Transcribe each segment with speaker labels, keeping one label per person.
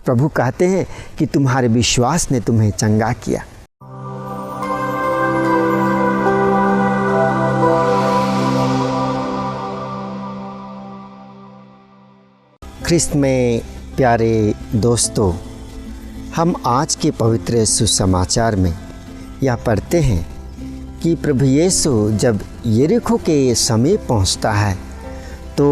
Speaker 1: प्रभु कहते हैं कि तुम्हारे विश्वास ने तुम्हें चंगा किया। ख्रिस्त में प्यारे दोस्तों, हम आज के पवित्र सुसमाचार में यह पढ़ते हैं कि प्रभु यीशु जब यरीहो के समीप पहुंचता है तो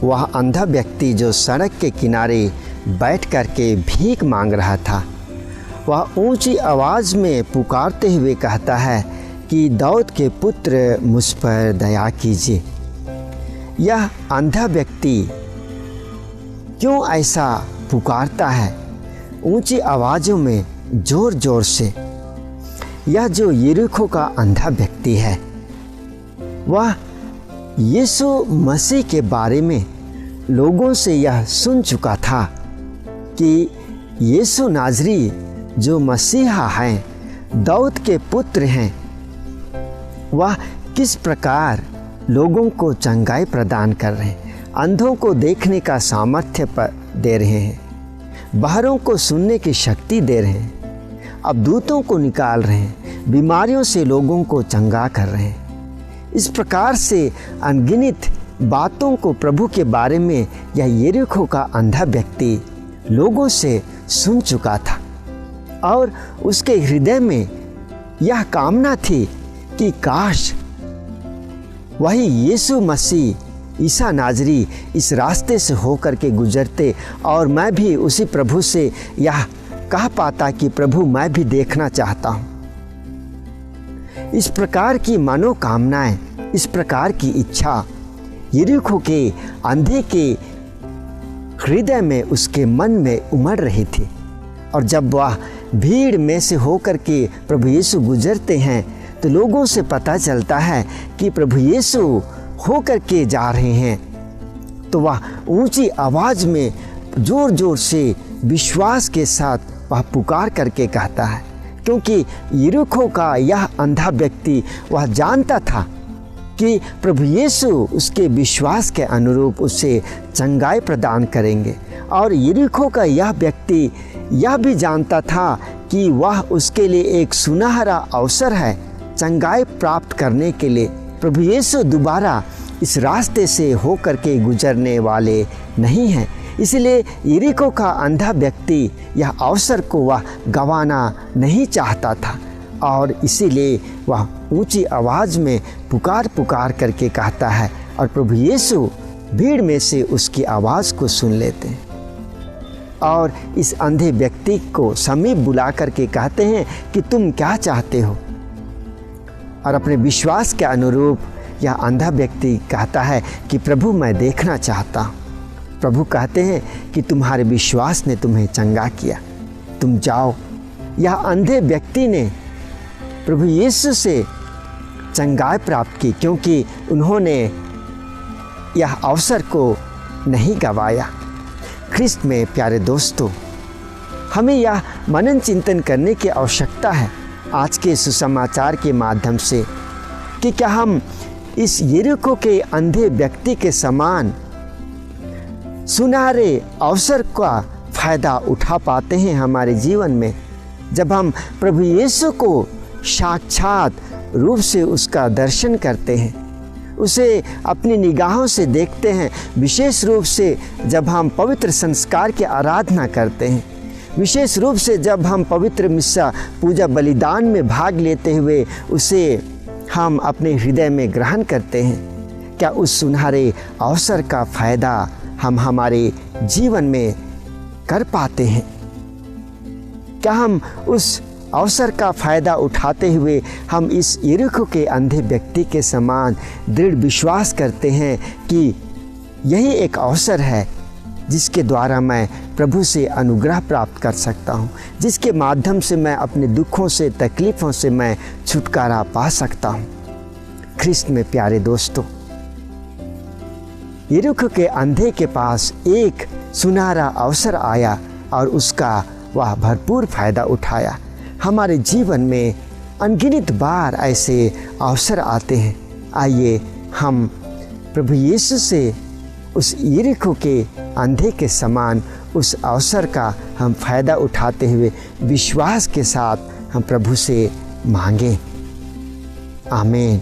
Speaker 1: वह अंधा व्यक्ति जो सड़क के किनारे बैठ कर के भीख मांग रहा था, वह ऊंची आवाज़ में पुकारते हुए कहता है कि दाऊद के पुत्र मुझ पर दया कीजिए। यह अंधा व्यक्ति क्यों ऐसा पुकारता है ऊंची आवाज़ों में, ज़ोर ज़ोर से? यह जो यरीहो का अंधा व्यक्ति है, वह यीशु मसीह के बारे में लोगों से यह सुन चुका था कि यीशु नाज़री जो मसीहा हैं, दाऊद के पुत्र हैं, वह किस प्रकार लोगों को चंगाई प्रदान कर रहे हैं, अंधों को देखने का सामर्थ्य दे रहे हैं, बहरों को सुनने की शक्ति दे रहे हैं, अब दूतों को निकाल रहे हैं, बीमारियों से लोगों को चंगा कर रहे हैं। इस प्रकार से अनगिनत बातों को प्रभु के बारे में यह यरीहो का अंधा व्यक्ति लोगों से सुन चुका था और उसके हृदय में यह कामना थी कि काश वही यीशु मसीह ईसा नाज़री इस रास्ते से होकर के गुजरते और मैं भी उसी प्रभु से यह कह पाता कि प्रभु मैं भी देखना चाहता हूँ। इस प्रकार की मनोकामनाएं, इस प्रकार की इच्छा यरीहो के अंधे के हृदय में, उसके मन में उमड़ रही थी। और जब वह भीड़ में से होकर के प्रभु यीशु गुजरते हैं तो लोगों से पता चलता है कि प्रभु यीशु होकर के जा रहे हैं, तो वह ऊंची आवाज़ में ज़ोर ज़ोर से विश्वास के साथ वह पुकार करके कहता है, क्योंकि यरीहो का यह अंधा व्यक्ति वह जानता था कि प्रभु यीशु उसके विश्वास के अनुरूप उसे चंगाई प्रदान करेंगे। और यरीहो का यह व्यक्ति यह भी जानता था कि वह उसके लिए एक सुनहरा अवसर है चंगाई प्राप्त करने के लिए। प्रभु यीशु दोबारा इस रास्ते से होकर के गुजरने वाले नहीं हैं, इसलिए यरीहो का अंधा व्यक्ति यह अवसर को वह गंवाना नहीं चाहता था और इसीलिए वह ऊंची आवाज़ में पुकार करके कहता है और प्रभु यीशु भीड़ में से उसकी आवाज़ को सुन लेते हैं और इस अंधे व्यक्ति को समीप बुला करके कहते हैं कि तुम क्या चाहते हो। और अपने विश्वास के अनुरूप यह अंधा व्यक्ति कहता है कि प्रभु मैं देखना चाहता हूँ। प्रभु कहते हैं कि तुम्हारे विश्वास ने तुम्हें चंगा किया, तुम जाओ। यह अंधे व्यक्ति ने प्रभु यीशु से चंगाई प्राप्त की क्योंकि उन्होंने यह अवसर को नहीं गंवाया। ख्रिस्त में प्यारे दोस्तों, हमें यह मनन चिंतन करने की आवश्यकता है आज के सुसमाचार के माध्यम से कि क्या हम इस यरीहो के अंधे व्यक्ति के समान सुनहरे अवसर का फ़ायदा उठा पाते हैं हमारे जीवन में, जब हम प्रभु यीशु को साक्षात रूप से उसका दर्शन करते हैं, उसे अपनी निगाहों से देखते हैं, विशेष रूप से जब हम पवित्र संस्कार की आराधना करते हैं, विशेष रूप से जब हम पवित्र मिस्सा पूजा बलिदान में भाग लेते हुए उसे हम अपने हृदय में ग्रहण करते हैं। क्या उस सुनहरे अवसर का फ़ायदा हम हमारे जीवन में कर पाते हैं? क्या हम उस अवसर का फ़ायदा उठाते हुए हम इस यरीहो के अंधे व्यक्ति के समान दृढ़ विश्वास करते हैं कि यही एक अवसर है जिसके द्वारा मैं प्रभु से अनुग्रह प्राप्त कर सकता हूँ, जिसके माध्यम से मैं अपने दुखों से, तकलीफ़ों से मैं छुटकारा पा सकता हूँ। ख्रिस्त में प्यारे दोस्तों, यरीहो के अंधे के पास एक सुनहरा अवसर आया और उसका वह भरपूर फ़ायदा उठाया। हमारे जीवन में अनगिनत बार ऐसे अवसर आते हैं। आइए हम प्रभु यीशु से उस यरीहो के अंधे के समान उस अवसर का हम फ़ायदा उठाते हुए विश्वास के साथ हम प्रभु से मांगें। आमीन।